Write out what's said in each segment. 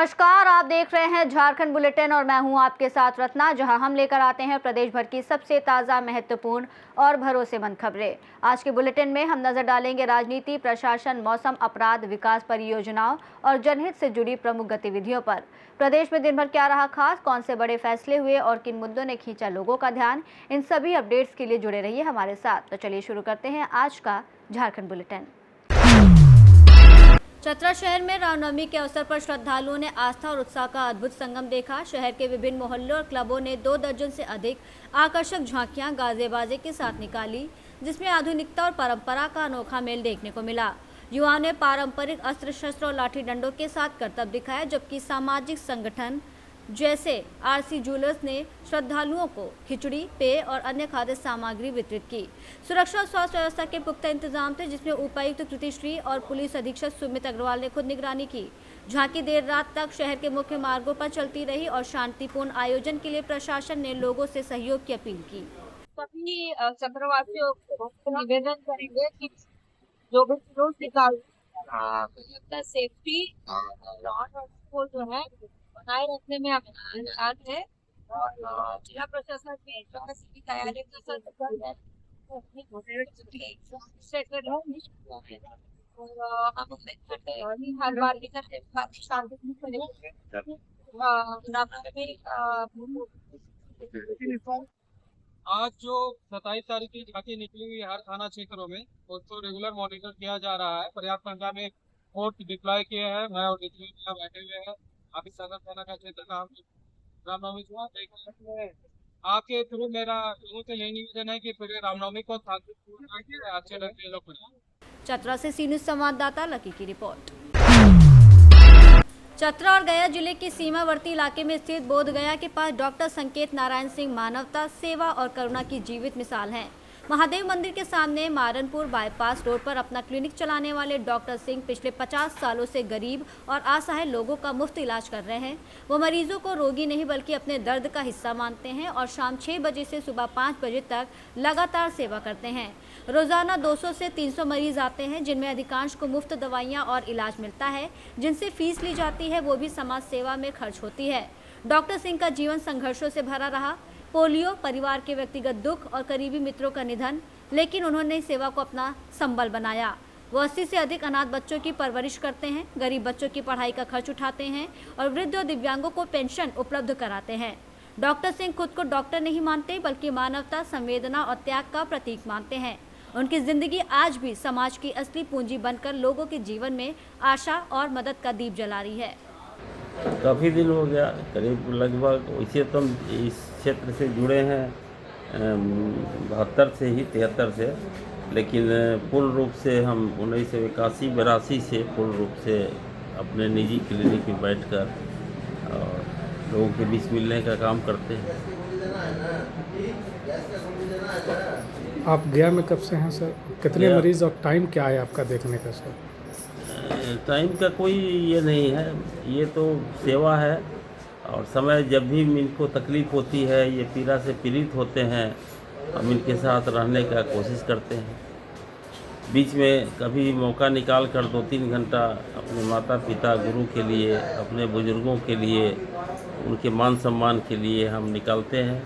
नमस्कार, आप देख रहे हैं झारखंड बुलेटिन और मैं हूं आपके साथ रत्ना, जहां हम लेकर आते हैं प्रदेश भर की सबसे ताज़ा, महत्वपूर्ण और भरोसेमंद खबरें। आज के बुलेटिन में हम नजर डालेंगे राजनीति, प्रशासन, मौसम, अपराध, विकास परियोजनाओं और जनहित से जुड़ी प्रमुख गतिविधियों पर। प्रदेश में दिन भर क्या रहा खास, कौन से बड़े फैसले हुए और किन मुद्दों ने खींचा लोगों का ध्यान, इन सभी अपडेट्स के लिए जुड़े रहिए हमारे साथ। तो चलिए शुरू करते हैं आज का झारखंड बुलेटिन। चतरा शहर में रामनवमी के अवसर पर श्रद्धालुओं ने आस्था और उत्साह का अद्भुत संगम देखा। शहर के विभिन्न मोहल्लों और क्लबों ने 2 दर्जन से अधिक आकर्षक झांकियां गाजे बाजे के साथ निकाली, जिसमें आधुनिकता और परंपरा का अनोखा मेल देखने को मिला। युवाओं ने पारंपरिक अस्त्र शस्त्र और लाठी डंडों के साथ करतब दिखाया, जबकि सामाजिक संगठन जैसे आरसी ज्वेलर्स ने श्रद्धालुओं को खिचड़ी, पेय और अन्य खाद्य सामग्री वितरित की। सुरक्षा और स्वास्थ्य व्यवस्था के पुख्ता इंतजाम थे, जिसमें उपायुक्त कृतिश्री और पुलिस अधीक्षक सुमित अग्रवाल ने खुद निगरानी की। झांकी देर रात तक शहर के मुख्य मार्गों पर चलती रही और शांतिपूर्ण आयोजन के लिए प्रशासन ने लोगों से सहयोग की अपील की। सभी चक्रवासियों को निवेदन करेंगे कि जो भी रूल निकाल सेफ्टी को जो है बनाए रखने में आज है और जिला प्रशासन भी की तैयारी का हर बार की तरह आज जो 27 तारीख की झांकी निकली हुई हर थाना क्षेत्रों में उसको रेगुलर मॉनिटर किया जा रहा है। पर्याप्त संख्या में फोर्स डिप्लॉय किए हैं। मैं और डिप्लॉय यहाँ बैठे हुए हैं। अभी सदर थाना का क्षेत्र का हम रामनवमी को देखने आपके थ्रू मेरा लोगों से यही निवेदन है कि पूरे रामनवमी को अच्छे लगते लोग। चतरा से सी न्यूज़ संवाददाता लकी की रिपोर्ट। चतरा और गया जिले के सीमावर्ती इलाके में स्थित बोध गया के पास डॉक्टर संकेत नारायण सिंह मानवता, सेवा और करुणा की जीवित मिसाल हैं। महादेव मंदिर के सामने मारनपुर बाईपास रोड पर अपना क्लिनिक चलाने वाले डॉक्टर सिंह पिछले 50 सालों से गरीब और असहाय लोगों का मुफ्त इलाज कर रहे हैं। वो मरीजों को रोगी नहीं बल्कि अपने दर्द का हिस्सा मानते हैं और शाम 6 बजे से सुबह 5 बजे तक लगातार सेवा करते हैं। रोजाना 200 से 300 मरीज आते हैं, जिनमें अधिकांश को मुफ्त दवाइयाँ और इलाज मिलता है। जिनसे फीस ली जाती है वो भी समाज सेवा में खर्च होती है। डॉक्टर सिंह का जीवन संघर्षों से भरा रहा। पोलियो, परिवार के व्यक्तिगत दुख और करीबी मित्रों का निधन, लेकिन उन्होंने सेवा को अपना संबल बनाया। वो 80 से अधिक अनाथ बच्चों की परवरिश करते हैं, गरीब बच्चों की पढ़ाई का खर्च उठाते हैं और वृद्ध और दिव्यांगों को पेंशन उपलब्ध कराते हैं। डॉक्टर सिंह खुद को डॉक्टर नहीं मानते बल्कि मानवता, संवेदना और त्याग का प्रतीक मानते हैं। उनकी जिंदगी आज भी समाज की असली पूंजी बनकर लोगों के जीवन में आशा और मदद का दीप जला रही है। काफ़ी दिन हो गया, करीब लगभग वैसे तो हम इस क्षेत्र से जुड़े हैं 72 से ही 73 से, लेकिन पूर्ण रूप से हम 1981-82 से पूर्ण रूप से अपने निजी क्लिनिक में बैठकर और लोगों के बीच मिलने का काम करते हैं। आप गया में कब से हैं सर? कितने मरीज और टाइम क्या है आपका देखने का सर? टाइम का कोई ये नहीं है, ये तो सेवा है और समय जब भी इनको तकलीफ़ होती है, ये पीड़ा से पीड़ित होते हैं, हम इनके साथ रहने का कोशिश करते हैं। बीच में कभी मौका निकाल कर 2-3 घंटा अपने माता पिता, गुरु के लिए, अपने बुजुर्गों के लिए, उनके मान सम्मान के लिए हम निकालते हैं।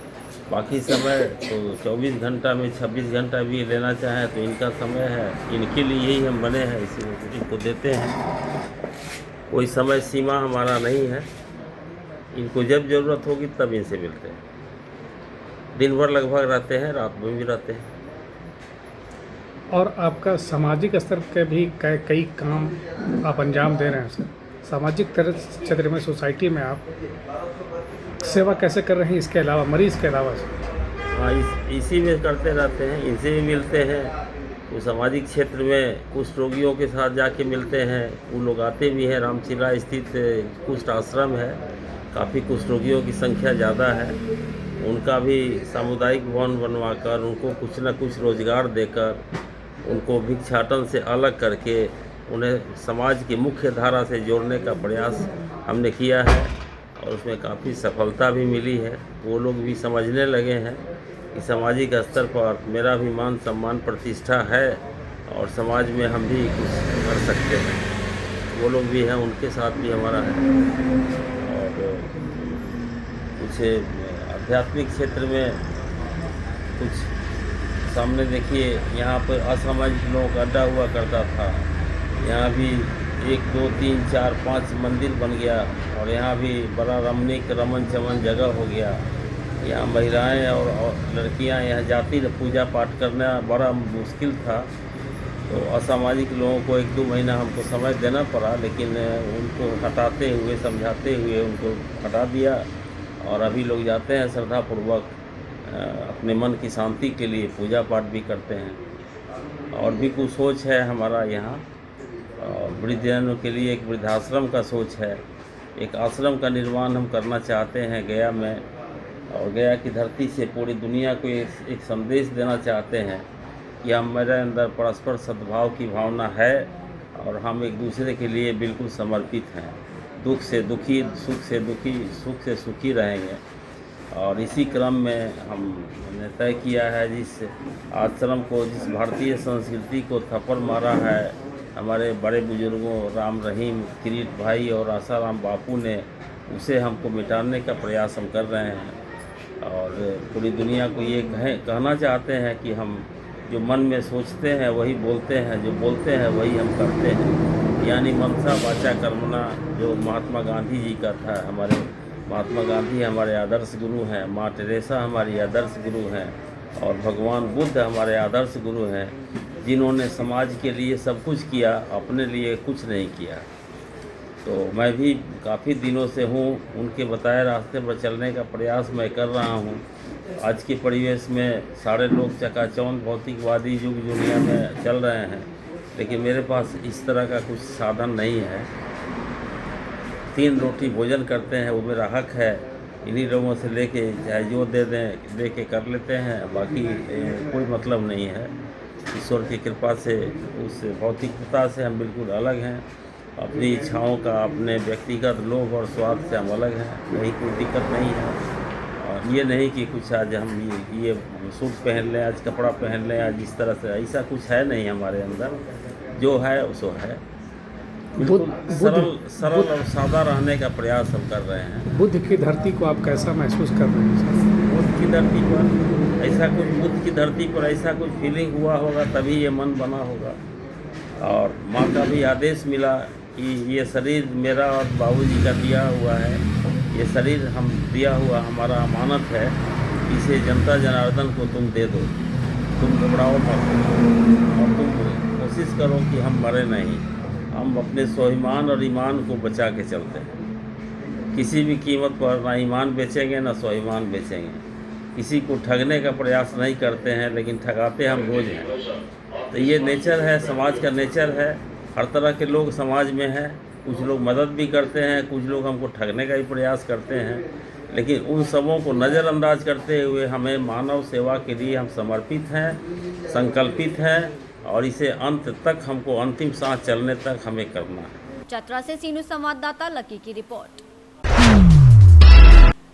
बाकी समय तो 24 घंटा में 26 घंटा भी लेना चाहें तो इनका समय है, इनके लिए यही हम बने हैं, इनको देते हैं। कोई समय सीमा हमारा नहीं है, इनको जब ज़रूरत होगी तब इनसे मिलते हैं। दिन भर लगभग रहते हैं, रात में भी रहते हैं। और आपका सामाजिक स्तर के भी कई काम आप अंजाम दे रहे हैं सर। सामाजिक क्षेत्र में, सोसाइटी में आप सेवा कैसे कर रहे हैं, इसके अलावा मरीज़ के अलावा? हाँ, इसी में करते रहते हैं, इनसे भी मिलते हैं। तो सामाजिक क्षेत्र में कुष्ठ रोगियों के साथ जाके मिलते हैं, वो लोग आते भी हैं। रामचिरा स्थित कुष्ठ आश्रम है, काफ़ी कुष्ठ रोगियों की संख्या ज़्यादा है। उनका भी सामुदायिक भवन बनवाकर उनको कुछ न कुछ रोज़गार देकर, उनको भिक्षाटन से अलग करके उन्हें समाज की मुख्य धारा से जोड़ने का प्रयास हमने किया है और उसमें काफ़ी सफलता भी मिली है। वो लोग भी समझने लगे हैं कि सामाजिक स्तर पर मेरा भी मान सम्मान प्रतिष्ठा है और समाज में हम भी कुछ कर सकते हैं। वो लोग भी हैं, उनके साथ भी हमारा है। और कुछ आध्यात्मिक क्षेत्र में कुछ सामने देखिए, यहाँ पर असामाजिक लोगों का अड्डा हुआ करता था। यहाँ भी 1, 2, 3, 4, 5 मंदिर बन गया और यहाँ भी बड़ा रमणीक रमन चमन जगह हो गया। यहाँ महिलाएं और लड़कियाँ यहाँ जाती पूजा पाठ करना बड़ा मुश्किल था। तो असामाजिक लोगों को 1-2 महीना हमको समय देना पड़ा, लेकिन उनको हटाते हुए, समझाते हुए उनको हटा दिया। और अभी लोग जाते हैं श्रद्धापूर्वक, अपने मन की शांति के लिए पूजा पाठ भी करते हैं। और भी कुछ सोच है हमारा यहाँ, वृद्धजनों के लिए एक वृद्धाश्रम का सोच है। एक आश्रम का निर्माण हम करना चाहते हैं गया में, और गया की धरती से पूरी दुनिया को एक संदेश देना चाहते हैं कि हमारे अंदर परस्पर सद्भाव की भावना है और हम एक दूसरे के लिए बिल्कुल समर्पित हैं। दुख से दुखी, सुख से दुखी, सुख से सुखी रहेंगे। और इसी क्रम में हमने तय किया है, जिस आश्रम को, जिस भारतीय संस्कृति को थप्पड़ मारा है हमारे बड़े बुजुर्गों राम रहीम, किरीट भाई और आसाराम बापू ने, उसे हमको मिटाने का प्रयास हम कर रहे हैं। और पूरी दुनिया को ये कहना चाहते हैं कि हम जो मन में सोचते हैं वही बोलते हैं, जो बोलते हैं वही हम करते हैं। यानी मनसा वाचा कर्मणा, जो महात्मा गांधी जी का था। हमारे महात्मा गांधी हमारे आदर्श गुरु हैं, माँ टेरेसा हमारी आदर्श गुरु हैं, और भगवान बुद्ध हमारे आदर्श गुरु हैं, जिन्होंने समाज के लिए सब कुछ किया, अपने लिए कुछ नहीं किया। तो मैं भी काफ़ी दिनों से हूँ, उनके बताए रास्ते पर चलने का प्रयास मैं कर रहा हूँ। आज के परिवेश में सारे लोग चकाचौंध भौतिकवादी युग दुनिया में चल रहे हैं, लेकिन मेरे पास इस तरह का कुछ साधन नहीं है। 3 रोटी भोजन करते हैं, वो मेरा हक है। इन्हीं लोगों से लेके चाहे जो दे दें, दे के कर लेते हैं, बाकी कोई मतलब नहीं है। ईश्वर की कृपा से उस भौतिकता से हम बिल्कुल अलग हैं। अपनी इच्छाओं का, अपने व्यक्तिगत लोभ और स्वार्थ से हम अलग हैं, कहीं कोई दिक्कत नहीं है। और ये नहीं कि कुछ आज हम ये सूट पहन लें, आज कपड़ा पहन लें, आज इस तरह से, ऐसा कुछ है नहीं हमारे अंदर। जो है सो है, बिल्कुल सरल और सादा रहने का प्रयास हम कर रहे हैं। बुद्ध की धरती को आप कैसा महसूस कर रहे हैं सर? बुद्ध की धरती पर ऐसा कुछ, बुद्ध की धरती पर ऐसा कुछ फीलिंग हुआ होगा, तभी ये मन बना होगा। और माँ का भी आदेश मिला कि ये शरीर मेरा और बाबूजी का दिया हुआ है, ये शरीर हम दिया हुआ हमारा अमानत है, इसे जनता जनार्दन को तुम दे दो, तुम घबराओ मत और तुम कोशिश करो कि हम मरे नहीं। हम अपने स्वाभिमान और ईमान को बचा के चलते हैं। किसी भी कीमत पर ना ईमान बेचेंगे ना स्वाभिमान बेचेंगे। किसी को ठगने का प्रयास नहीं करते हैं, लेकिन ठगाते हम रोज़ हैं। तो ये नेचर है, समाज का नेचर है। हर तरह के लोग समाज में हैं। कुछ लोग मदद भी करते हैं, कुछ लोग हमको ठगने का भी प्रयास करते हैं, लेकिन उन सबों को नज़रअंदाज करते हुए हमें मानव सेवा के लिए हम समर्पित हैं, संकल्पित हैं, और इसे अंत तक, हमको अंतिम सांस चलने तक हमें करना है। चतरा से सीनू संवाददाता लकी की रिपोर्ट।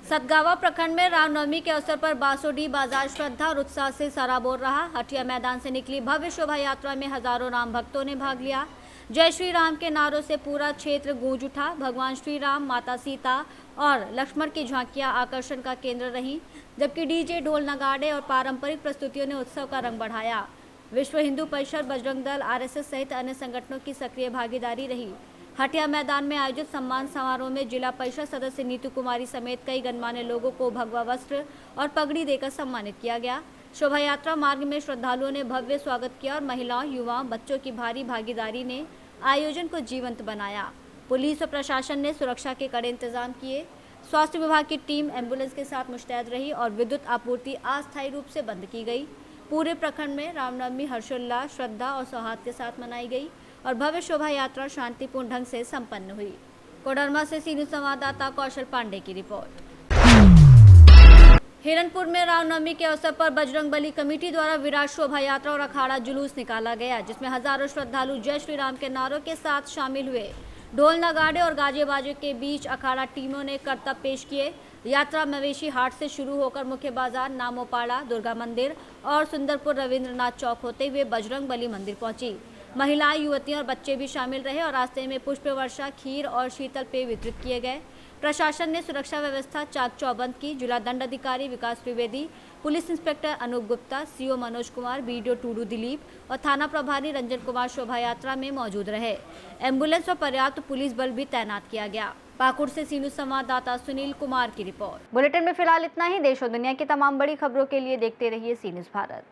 सतगावा प्रखंड में रामनवमी के अवसर पर बांसोडी बाजार श्रद्धा और उत्साह से सराबोर रहा। हटिया मैदान से निकली भव्य शोभा यात्रा में हजारों राम भक्तों ने भाग लिया। जय श्री राम के नारों से पूरा क्षेत्र गूंज उठा। भगवान श्री राम, माता सीता और लक्ष्मण की झांकियां आकर्षण का केंद्र रहीं, जबकि डीजे, ढोल, नगाड़े और पारंपरिक प्रस्तुतियों ने उत्सव का रंग बढ़ाया। विश्व हिंदू परिषद, बजरंग दल, आरएसएस सहित अन्य संगठनों की सक्रिय भागीदारी रही। हटिया मैदान में आयोजित सम्मान समारोह में जिला परिषद सदस्य नीतू कुमारी समेत कई गणमान्य लोगों को भगवा वस्त्र और पगड़ी देकर सम्मानित किया गया। शोभा यात्रा मार्ग में श्रद्धालुओं ने भव्य स्वागत किया और महिलाओं, युवाओं, बच्चों की भारी भागीदारी ने आयोजन को जीवंत बनाया। पुलिस और प्रशासन ने सुरक्षा के कड़े इंतजाम किए। स्वास्थ्य विभाग की टीम एम्बुलेंस के साथ मुस्तैद रही और विद्युत आपूर्ति अस्थायी रूप से बंद की गई। पूरे प्रखंड में रामनवमी हर्षोल्लास, श्रद्धा और सौहार्द के साथ मनाई गई और भव्य शोभा यात्रा शांतिपूर्ण ढंग से संपन्न हुई। कोडरमा से सीनियर संवाददाता कौशल पांडे की रिपोर्ट। हिरनपुर में रामनवमी के अवसर पर बजरंग बली कमेटी द्वारा विराट शोभा यात्रा और अखाड़ा जुलूस निकाला गया, जिसमें हजारों श्रद्धालु जय श्री राम के नारों के साथ शामिल हुए। ढोल, नगाड़े और गाजे बाजे के बीच अखाड़ा टीमों ने करतब पेश किए। यात्रा मवेशी हाट से शुरू होकर मुख्य बाजार, नामोपाड़ा, दुर्गा मंदिर और सुंदरपुर रविंद्रनाथ चौक होते हुए बजरंग बली मंदिर पहुंची, महिलाएं, युवतियां और बच्चे भी शामिल रहे और रास्ते में पुष्प वर्षा, खीर और शीतल पेय वितरित किए गए। प्रशासन ने सुरक्षा व्यवस्था चाक चौबंद की। जिला दंड अधिकारी Vikas Trivedi, police inspector Anoop Gupta, CO Manoj Kumar, BDO Tudu Dilip और थाना प्रभारी रंजन कुमार शोभा यात्रा में मौजूद रहे। एम्बुलेंस और पर्याप्त पुलिस बल भी तैनात किया गया। पाकुड़ से सी न्यूज संवाददाता सुनील कुमार की रिपोर्ट। बुलेटिन में फिलहाल इतना ही। देश और दुनिया की तमाम बड़ी खबरों के लिए देखते रहिए सी न्यूज भारत।